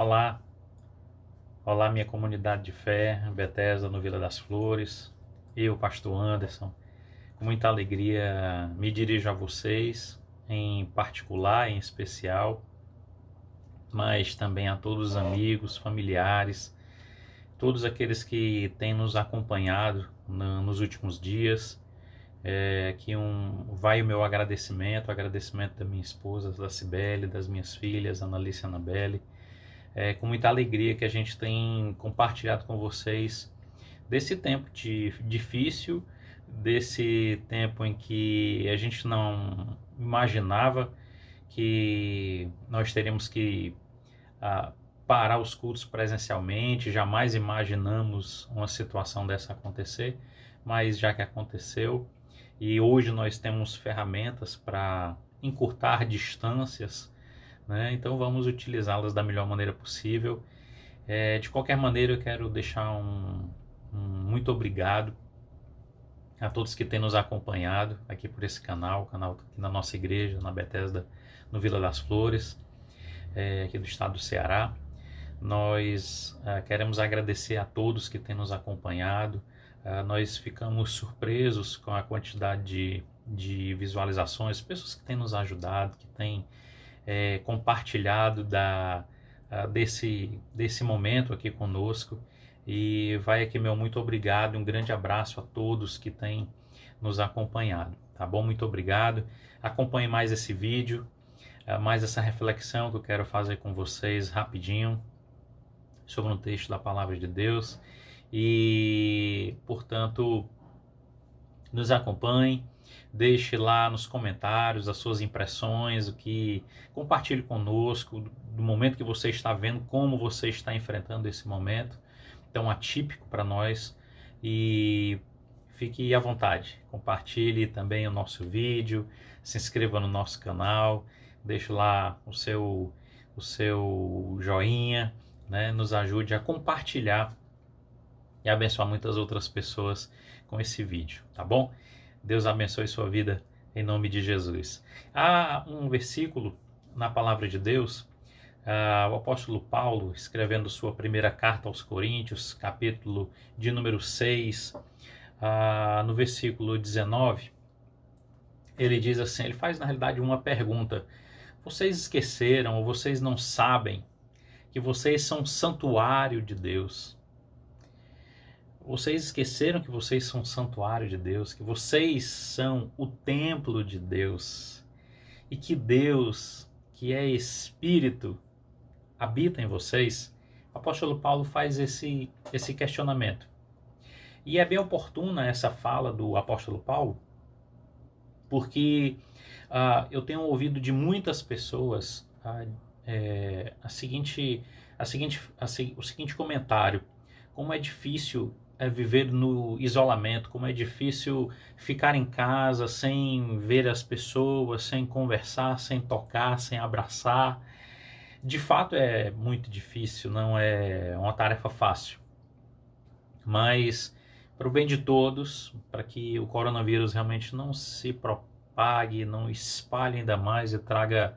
Olá, olá minha comunidade de fé, Bethesda no Vila das Flores. Eu, pastor Anderson, com muita alegria me dirijo a vocês, em particular, em especial, mas também a todos os amigos, familiares, todos aqueles que têm nos acompanhado nos últimos dias. Vai o meu agradecimento, o agradecimento da minha esposa, da Cibele, das minhas filhas, Analice e Anabelle. Com muita alegria que a gente tem compartilhado com vocês desse tempo difícil, desse tempo em que a gente não imaginava que nós teríamos que parar os cultos presencialmente, jamais imaginamos uma situação dessa acontecer, mas já que aconteceu, e hoje nós temos ferramentas para encurtar distâncias, né? Então vamos utilizá-las da melhor maneira possível. De qualquer maneira, eu quero deixar um muito obrigado a todos que têm nos acompanhado aqui por esse canal aqui na nossa igreja, na Bethesda, no Vila das Flores, aqui do estado do Ceará. Nós queremos agradecer a todos que têm nos acompanhado. Nós ficamos surpresos com a quantidade de visualizações, pessoas que têm nos ajudado, que têm compartilhado desse momento aqui conosco. E vai aqui meu muito obrigado, um grande abraço a todos que têm nos acompanhado, tá bom? Muito obrigado. Acompanhe mais esse vídeo, mais essa reflexão que eu quero fazer com vocês rapidinho sobre um texto da Palavra de Deus. E, portanto, nos acompanhe. Deixe lá nos comentários as suas impressões, compartilhe conosco do momento que você está vendo, como você está enfrentando esse momento tão atípico para nós. E fique à vontade, compartilhe também o nosso vídeo, se inscreva no nosso canal, deixe lá o seu joinha, né? Nos ajude a compartilhar e abençoar muitas outras pessoas com esse vídeo, tá bom? Deus abençoe sua vida em nome de Jesus. Há um versículo na palavra de Deus, o apóstolo Paulo, escrevendo sua primeira carta aos Coríntios, capítulo de número 6, no versículo 19, ele diz assim, ele faz na realidade uma pergunta: vocês esqueceram ou vocês não sabem que vocês são santuário de Deus? Vocês esqueceram que vocês são santuário de Deus, que vocês são o templo de Deus e que Deus, que é Espírito, habita em vocês? O apóstolo Paulo faz esse questionamento. E é bem oportuna essa fala do apóstolo Paulo, porque eu tenho ouvido de muitas pessoas o seguinte comentário: como é difícil viver no isolamento, como é difícil ficar em casa sem ver as pessoas, sem conversar, sem tocar, sem abraçar. De fato é muito difícil, não é uma tarefa fácil. Mas para o bem de todos, para que o coronavírus realmente não se propague, não espalhe ainda mais e traga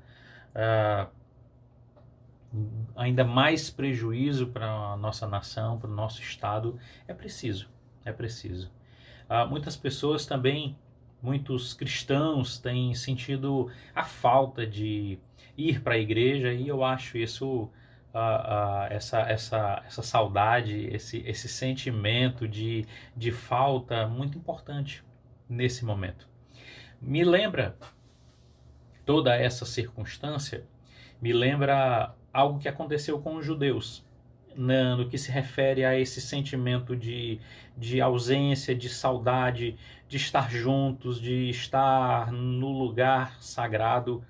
ainda mais prejuízo para a nossa nação, para o nosso estado, é preciso. Muitas pessoas também, muitos cristãos têm sentido a falta de ir para a igreja, e eu acho isso, essa saudade, esse sentimento de falta muito importante nesse momento. Me lembra toda essa circunstância, me lembra algo que aconteceu com os judeus, no que se refere a esse sentimento de ausência, de saudade, de estar juntos, de estar no lugar sagrado,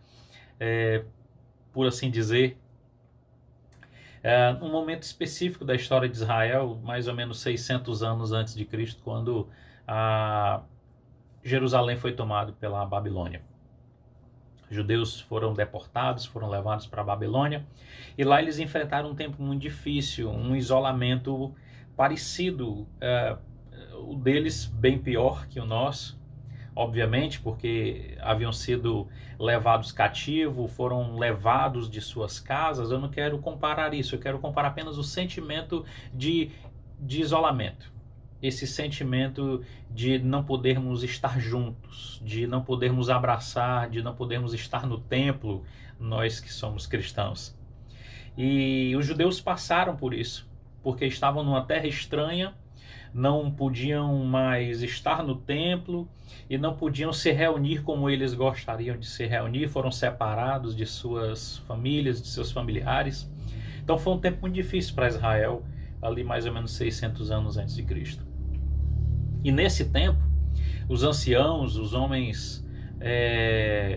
por assim dizer. Um momento específico da história de Israel, mais ou menos 600 anos antes de Cristo, quando Jerusalém foi tomado pela Babilônia. Os judeus foram deportados, foram levados para a Babilônia, e lá eles enfrentaram um tempo muito difícil, um isolamento parecido, o deles bem pior que o nosso, obviamente, porque haviam sido levados cativos, foram levados de suas casas. Eu não quero comparar isso, eu quero comparar apenas o sentimento de isolamento. Esse sentimento de não podermos estar juntos, de não podermos abraçar, de não podermos estar no templo, nós que somos cristãos. E os judeus passaram por isso, porque estavam numa terra estranha, não podiam mais estar no templo e não podiam se reunir como eles gostariam de se reunir, foram separados de suas famílias, de seus familiares. Então foi um tempo muito difícil para Israel, ali mais ou menos 600 anos antes de Cristo. E nesse tempo, os anciãos, os homens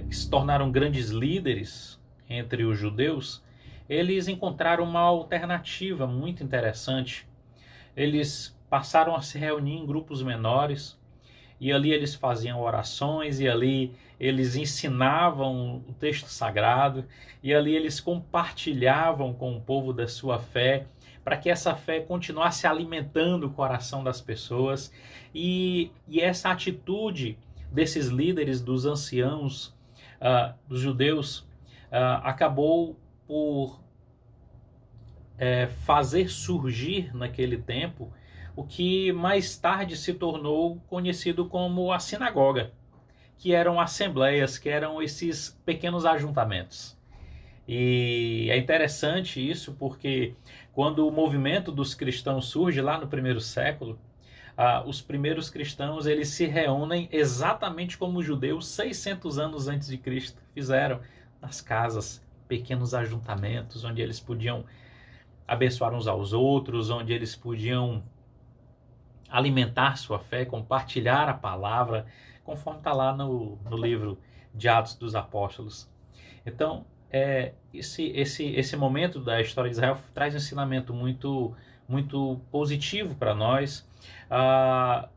que se tornaram grandes líderes entre os judeus, eles encontraram uma alternativa muito interessante. Eles passaram a se reunir em grupos menores, e ali eles faziam orações, e ali eles ensinavam o texto sagrado, e ali eles compartilhavam com o povo da sua fé, para que essa fé continuasse alimentando o coração das pessoas. E essa atitude desses líderes, dos anciãos, dos judeus, acabou por fazer surgir naquele tempo o que mais tarde se tornou conhecido como a sinagoga, que eram assembleias, que eram esses pequenos ajuntamentos. E é interessante isso porque quando o movimento dos cristãos surge lá no primeiro século, os primeiros cristãos eles se reúnem exatamente como os judeus 600 anos antes de Cristo fizeram, nas casas, pequenos ajuntamentos onde eles podiam abençoar uns aos outros, onde eles podiam alimentar sua fé, compartilhar a palavra, conforme está lá no livro de Atos dos Apóstolos. Então, esse momento da história de Israel traz um ensinamento muito, muito positivo para nós,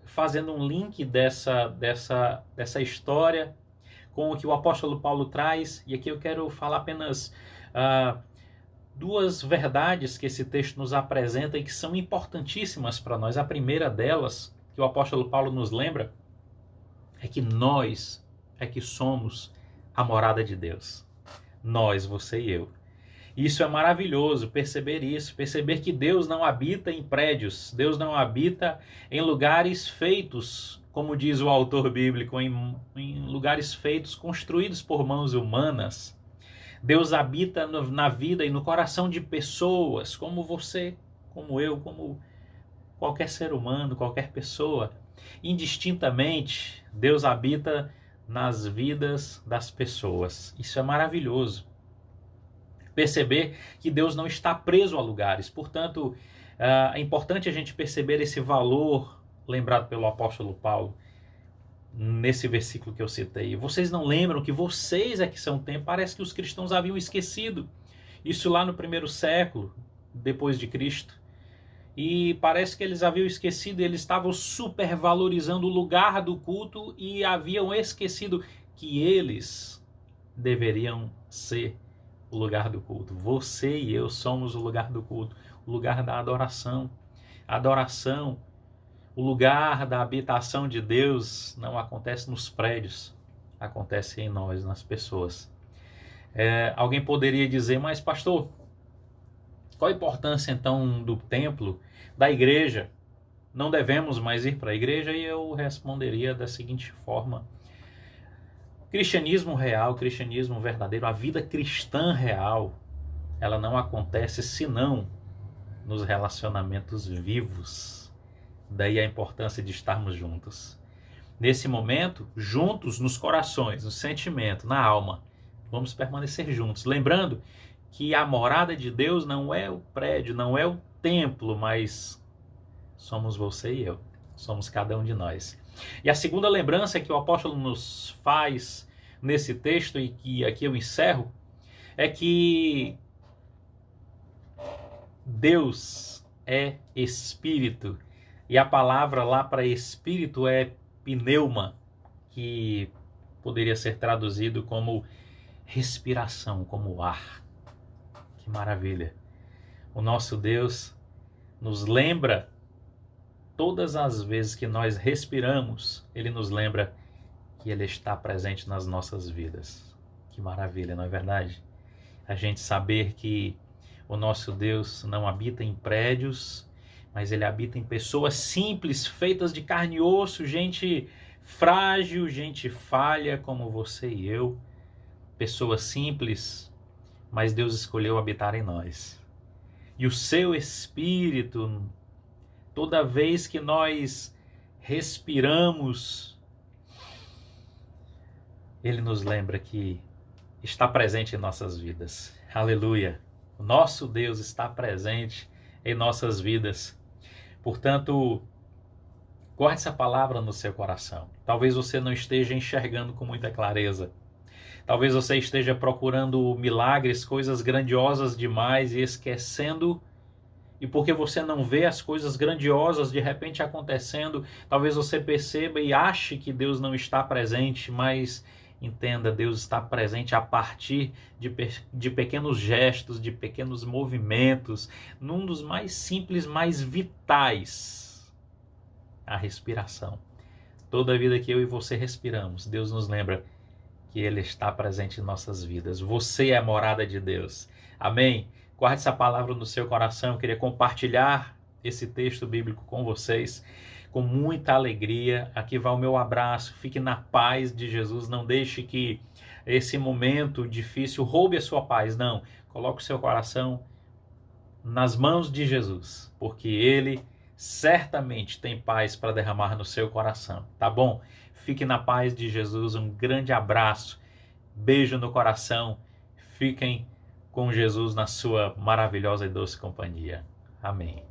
fazendo um link dessa história com o que o apóstolo Paulo traz. E aqui eu quero falar apenas duas verdades que esse texto nos apresenta e que são importantíssimas para nós. A primeira delas, que o apóstolo Paulo nos lembra, é que nós é que somos a morada de Deus. Nós, você e eu. Isso é maravilhoso, perceber isso, perceber que Deus não habita em prédios, Deus não habita em lugares feitos, como diz o autor bíblico, em lugares feitos, construídos por mãos humanas. Deus habita na vida e no coração de pessoas, como você, como eu, como qualquer ser humano, qualquer pessoa. Indistintamente, Deus habita nas vidas das pessoas. Isso é maravilhoso. Perceber que Deus não está preso a lugares. Portanto, é importante a gente perceber esse valor lembrado pelo apóstolo Paulo nesse versículo que eu citei. Vocês não lembram que vocês é que são o templo? Parece que os cristãos haviam esquecido isso lá no primeiro século, depois de Cristo. E parece que eles haviam esquecido, eles estavam supervalorizando o lugar do culto e haviam esquecido que eles deveriam ser o lugar do culto. Você e eu somos o lugar do culto, o lugar da adoração. A adoração, o lugar da habitação de Deus não acontece nos prédios, acontece em nós, nas pessoas. Alguém poderia dizer, mas pastor, qual a importância então do templo, da igreja? Não devemos mais ir para a igreja? E eu responderia da seguinte forma: cristianismo real, cristianismo verdadeiro, a vida cristã real, ela não acontece senão nos relacionamentos vivos. Daí a importância de estarmos juntos. Nesse momento, juntos nos corações, no sentimento, na alma, vamos permanecer juntos. Lembrando que a morada de Deus não é o prédio, não é o templo, mas somos você e eu, somos cada um de nós. E a segunda lembrança que o apóstolo nos faz nesse texto, e que aqui eu encerro, é que Deus é Espírito. E a palavra lá para Espírito é pneuma, que poderia ser traduzido como respiração, como ar. Que maravilha! O nosso Deus nos lembra, todas as vezes que nós respiramos, Ele nos lembra que Ele está presente nas nossas vidas. Que maravilha, não é verdade? A gente saber que o nosso Deus não habita em prédios, mas Ele habita em pessoas simples, feitas de carne e osso, gente frágil, gente falha como você e eu. Pessoas simples, mas Deus escolheu habitar em nós. E o seu Espírito, toda vez que nós respiramos, Ele nos lembra que está presente em nossas vidas. Aleluia! O nosso Deus está presente em nossas vidas. Portanto, guarde essa palavra no seu coração. Talvez você não esteja enxergando com muita clareza. Talvez você esteja procurando milagres, coisas grandiosas demais e esquecendo. E porque você não vê as coisas grandiosas de repente acontecendo, talvez você perceba e ache que Deus não está presente, mas entenda, Deus está presente a partir de pequenos gestos, de pequenos movimentos, num dos mais simples, mais vitais, a respiração. Toda a vida que eu e você respiramos, Deus nos lembra que Ele está presente em nossas vidas. Você é a morada de Deus. Amém? Guarde essa palavra no seu coração. Eu queria compartilhar esse texto bíblico com vocês com muita alegria. Aqui vai o meu abraço. Fique na paz de Jesus. Não deixe que esse momento difícil roube a sua paz. Não. Coloque o seu coração nas mãos de Jesus, porque Ele certamente tem paz para derramar no seu coração. Tá bom? Fique na paz de Jesus. Um grande abraço. Beijo no coração. Fiquem com Jesus na sua maravilhosa e doce companhia. Amém.